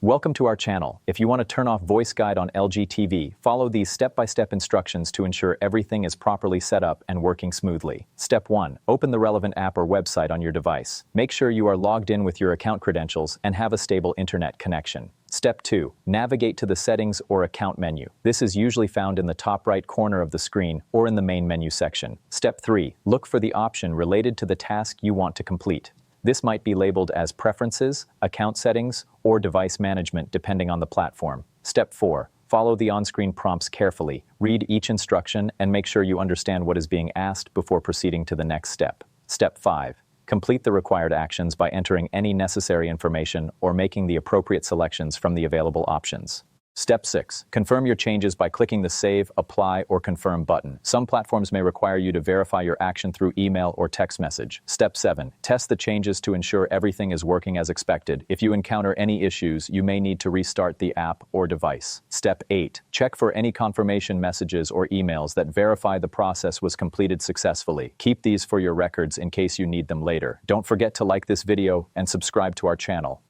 Welcome to our channel. If you want to turn off voice guide on LG TV, follow these step-by-step instructions to ensure everything is properly set up and working smoothly. Step 1. Open the relevant app or website on your device. Make sure you are logged in with your account credentials and have a stable internet connection. Step 2. Navigate to the Settings or Account menu. This is usually found in the top right corner of the screen or in the main menu section. Step 3. Look for the option related to the task you want to complete. This might be labeled as Preferences, Account Settings, or Device Management depending on the platform. Step 4. Follow the on-screen prompts carefully. Read each instruction and make sure you understand what is being asked before proceeding to the next step. Step 5. Complete the required actions by entering any necessary information or making the appropriate selections from the available options. Step 6. Confirm your changes by clicking the Save, Apply, or Confirm button. Some platforms may require you to verify your action through email or text message. Step 7. Test the changes to ensure everything is working as expected. If you encounter any issues, you may need to restart the app or device. Step 8. Check for any confirmation messages or emails that verify the process was completed successfully. Keep these for your records in case you need them later. Don't forget to like this video and subscribe to our channel.